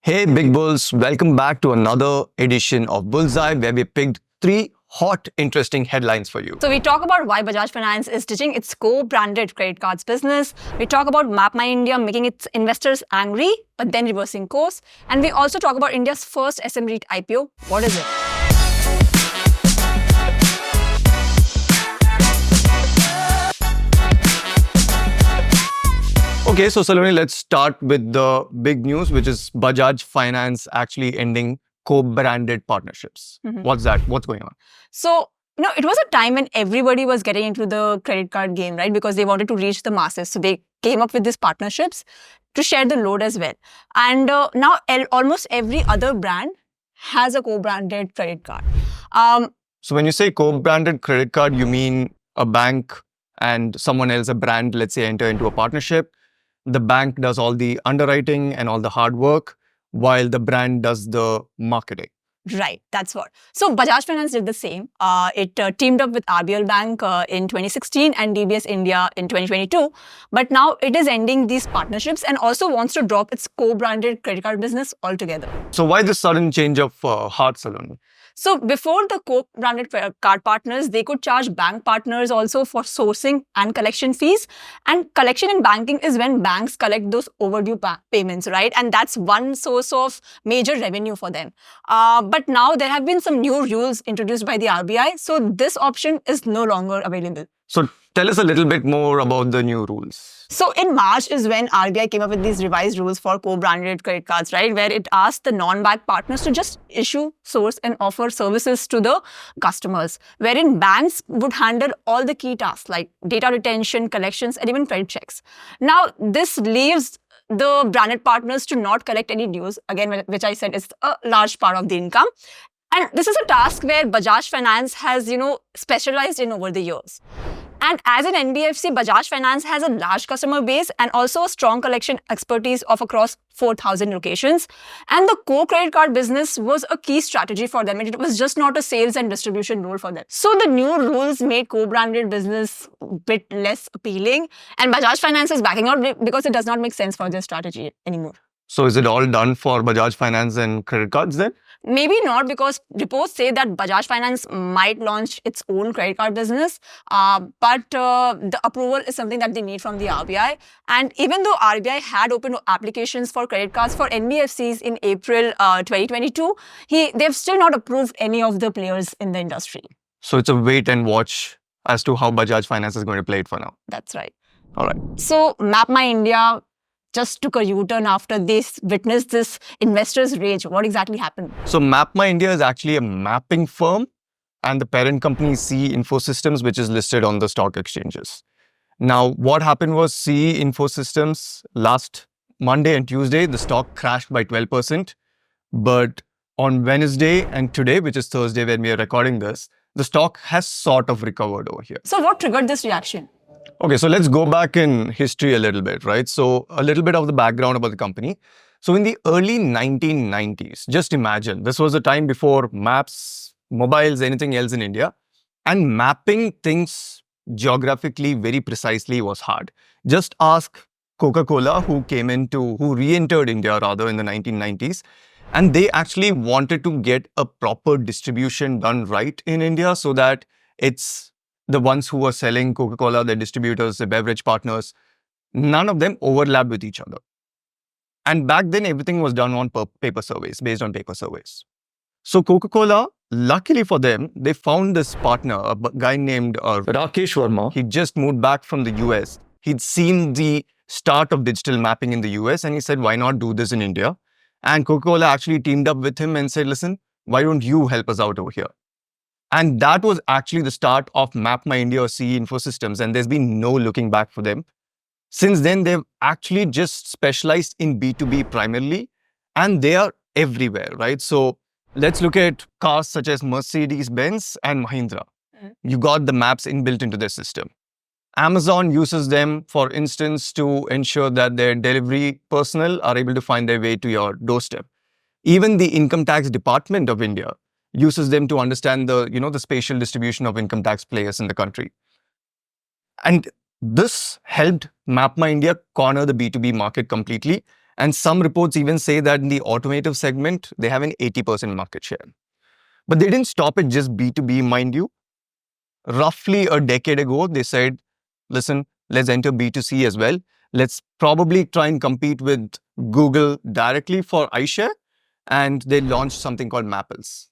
Hey, Big Bulls, welcome back to another edition of Bullseye, where we picked three hot, interesting headlines for you. So we talk about why Bajaj Finance is ditching its co-branded credit cards business. We talk about MapmyIndia making its investors angry, but then reversing course. And we also talk about India's first SM REIT IPO. What is it? Okay, so Saloni, let's start with the big news, which is Bajaj Finance actually ending co-branded partnerships. What's that? What's going on? So, it was a time when everybody was getting into the credit card game, right? Because they wanted to reach the masses. So they came up with these partnerships to share the load as well. And now almost every other brand has a co-branded credit card. So when you say co-branded credit card, you mean a bank and someone else, a brand, let's say, enter into a partnership. The bank does all the underwriting and all the hard work, while the brand does the marketing. Right, that's what. So Bajaj Finance did the same. It teamed up with RBL Bank in 2016 and DBS India in 2022. But now it is ending these partnerships and also wants to drop its co-branded credit card business altogether. So why this sudden change of heart, Saloni? So before the co-branded card partners, they could charge bank partners also for sourcing and collection fees. And collection in banking is when banks collect those overdue payments, right? And that's one source of major revenue for them. But now there have been some new rules introduced by the RBI. So this option is no longer available. So tell us a little bit more about the new rules. So in March is when RBI came up with these revised rules for co-branded credit cards, right? Where it asked the non-bank partners to just issue, source and offer services to the customers, wherein banks would handle all the key tasks like data retention, collections and even credit checks. Now this leaves the branded partners to not collect any dues, again, which I said is a large part of the income. And this is a task where Bajaj Finance has, specialized in over the years. And as an NBFC, Bajaj Finance has a large customer base and also a strong collection expertise of across 4,000 locations. And the co-credit card business was a key strategy for them. It was just not a sales and distribution role for them. So the new rules made co-branded business a bit less appealing. And Bajaj Finance is backing out because it does not make sense for their strategy anymore. So is it all done for Bajaj Finance and credit cards then? Maybe not, because reports say that Bajaj Finance might launch its own credit card business. But the approval is something that they need from the RBI. And even though RBI had opened applications for credit cards for NBFCs in April 2022, they've still not approved any of the players in the industry. So it's a wait and watch as to how Bajaj Finance is going to play it for now. That's right. All right. So MapmyIndia just took a U-turn after they witnessed this investors' rage. What exactly happened? So MapmyIndia is actually a mapping firm, and the parent company is CE Infosystems, which is listed on the stock exchanges. Now, what happened was CE Infosystems last Monday and Tuesday, the stock crashed by 12%. But on Wednesday and today, which is Thursday when we are recording this, the stock has sort of recovered over here. So what triggered this reaction? Okay, so let's go back in history a little bit, right? So a little bit of the background about the company. So in the early 1990s, just imagine, this was a time before maps, mobiles, anything else in India. And mapping things geographically very precisely was hard. Just ask Coca-Cola, who re-entered India rather in the 1990s. And they actually wanted to get a proper distribution done right in India so that it's the ones who are selling Coca-Cola, the distributors, the beverage partners, none of them overlapped with each other. And back then, everything was done on paper surveys, based on paper surveys. So Coca-Cola, luckily for them, they found this partner, a guy named Rakesh Verma. He just moved back from the US. He'd seen the start of digital mapping in the US and he said, why not do this in India? And Coca-Cola actually teamed up with him and said, listen, why don't you help us out over here? And that was actually the start of MapmyIndia or CE Infosystems, and there's been no looking back for them. Since then, they've actually just specialized in B2B primarily, and they are everywhere, right? So let's look at cars such as Mercedes-Benz and Mahindra. You got the maps inbuilt into their system. Amazon uses them, for instance, to ensure that their delivery personnel are able to find their way to your doorstep. Even the Income Tax Department of India uses them to understand the spatial distribution of income tax players in the country. And this helped MapmyIndia corner the B2B market completely. And some reports even say that in the automotive segment, they have an 80% market share. But they didn't stop at just B2B, mind you. Roughly a decade ago, they said, listen, let's enter B2C as well. Let's probably try and compete with Google directly for iShare. And they launched something called Mappls.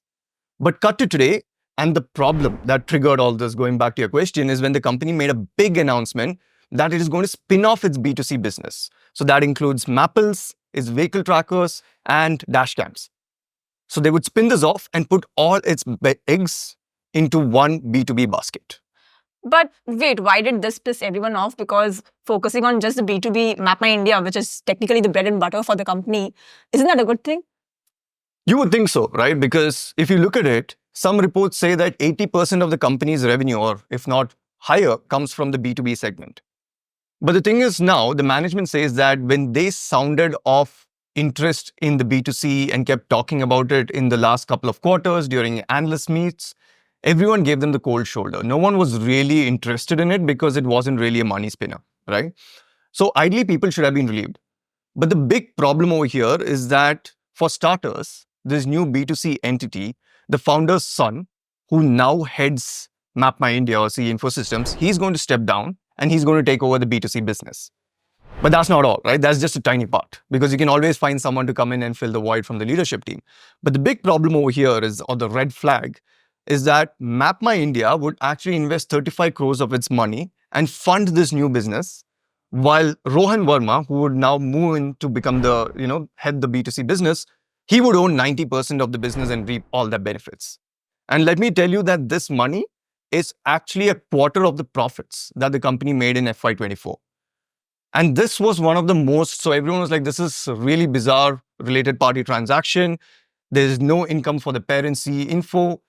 But cut to today, and the problem that triggered all this, going back to your question, is when the company made a big announcement that it is going to spin off its B2C business. So that includes Mappls, its vehicle trackers, and dash cams. So they would spin this off and put all its eggs into one B2B basket. But wait, why did this piss everyone off? Because focusing on just the B2B MapmyIndia, which is technically the bread and butter for the company, isn't that a good thing? You would think so, right? Because if you look at it, some reports say that 80% of the company's revenue, or if not higher, comes from the B2B segment. But the thing is now, the management says that when they sounded off interest in the B2C and kept talking about it in the last couple of quarters during analyst meets, everyone gave them the cold shoulder. No one was really interested in it because it wasn't really a money spinner, right? So ideally, people should have been relieved. But the big problem over here is that for starters, this new B2C entity, the founder's son, who now heads MapmyIndia or C Infosystems, he's going to step down and he's going to take over the B2C business. But that's not all, right? That's just a tiny part, because you can always find someone to come in and fill the void from the leadership team. But the big problem over here is, or the red flag, is that MapmyIndia would actually invest 35 crores of its money and fund this new business, while Rohan Verma, who would now move in to become the, head the B2C business, he would own 90% of the business and reap all the benefits. And let me tell you that this money is actually a quarter of the profits that the company made in FY24. And this was one of the most, so everyone was like, this is a really bizarre related party transaction. There is no income for the parent C Info.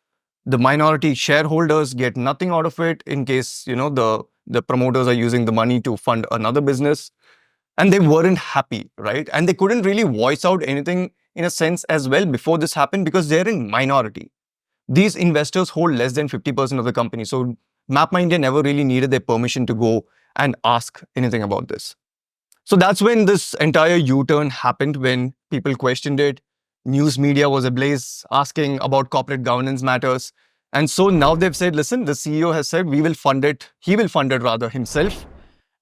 The minority shareholders get nothing out of it in case, the promoters are using the money to fund another business. And they weren't happy, right? And they couldn't really voice out anything in a sense as well before this happened because they're in minority. These investors hold less than 50% of the company. So MapmyIndia never really needed their permission to go and ask anything about this. So that's when this entire U-turn happened, when people questioned it. News media was ablaze, asking about corporate governance matters. And so now they've said, listen, the CEO has said we will fund it. He will fund it rather himself.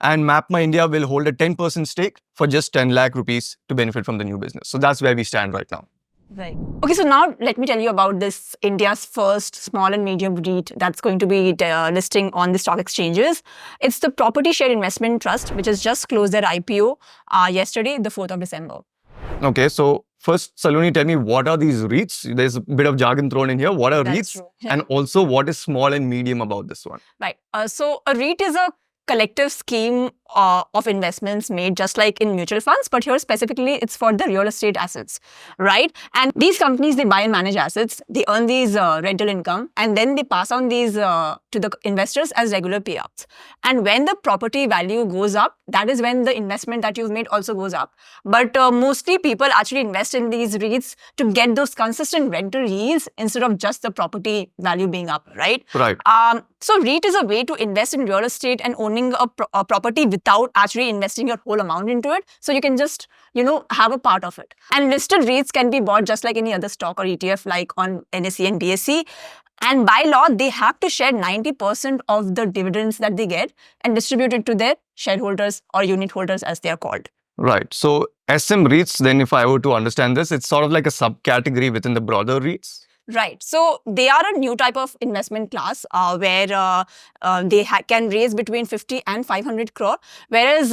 And MapmyIndia will hold a 10% stake for just 10 lakh rupees to benefit from the new business. So that's where we stand right now. Right. Okay, so now let me tell you about this India's first small and medium REIT that's going to be listing on the stock exchanges. It's the Property Share Investment Trust, which has just closed their IPO yesterday, the 4th of December. Okay, so first, Saloni, tell me, what are these REITs? There's a bit of jargon thrown in here. What are That's REITs? true. Yeah. And also, what is small and medium about this one? Right. So a REIT is a collective scheme of investments made just like in mutual funds, but here specifically it's for the real estate assets, right? And these companies, they buy and manage assets, they earn these rental income, and then they pass on these to the investors as regular payouts. And when the property value goes up, that is when the investment that you've made also goes up. But mostly people actually invest in these REITs to get those consistent rental yields instead of just the property value being up, right? Right. So REIT is a way to invest in real estate and owning a property without actually investing your whole amount into it. So you can just, have a part of it. And listed REITs can be bought just like any other stock or ETF, like on NSE and BSE. And by law, they have to share 90% of the dividends that they get and distribute it to their shareholders or unit holders, as they are called. Right. So SM REITs, then if I were to understand this, it's sort of like a subcategory within the broader REITs. Right. So they are a new type of investment class where they can raise between 50 and 500 crore, whereas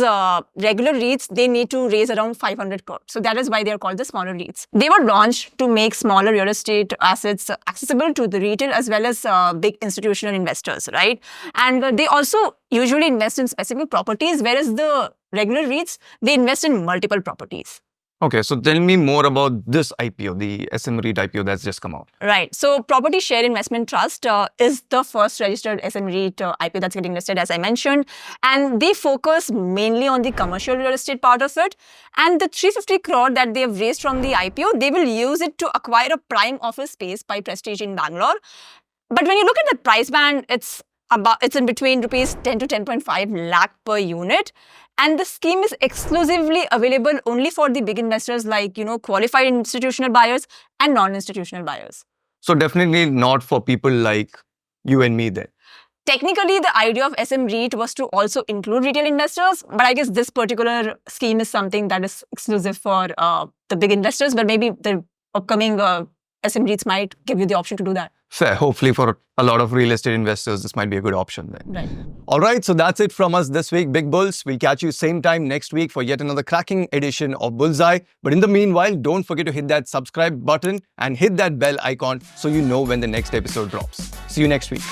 regular REITs, they need to raise around 500 crore. So that is why they are called the smaller REITs. They were launched to make smaller real estate assets accessible to the retail as well as big institutional investors, right? And they also usually invest in specific properties, whereas the regular REITs, they invest in multiple properties. Okay, so tell me more about this IPO, the SM REIT IPO that's just come out. Right. So Property Share Investment Trust is the first registered SM REIT IPO that's getting listed, as I mentioned. And they focus mainly on the commercial real estate part of it. And the 350 crore that they have raised from the IPO, they will use it to acquire a prime office space by Prestige in Bangalore. But when you look at the price band, it's in between rupees 10 to 10.5 lakh per unit. And the scheme is exclusively available only for the big investors like, qualified institutional buyers and non-institutional buyers. So definitely not for people like you and me then. Technically, the idea of SM REIT was to also include retail investors, but I guess this particular scheme is something that is exclusive for the big investors, but maybe the upcoming SM REITs might give you the option to do that. Fair. Hopefully for a lot of real estate investors, this might be a good option then. Right. All right, so that's it from us this week, Big Bulls. We'll catch you same time next week for yet another cracking edition of Bullseye. But in the meanwhile, don't forget to hit that subscribe button and hit that bell icon so you know when the next episode drops. See you next week.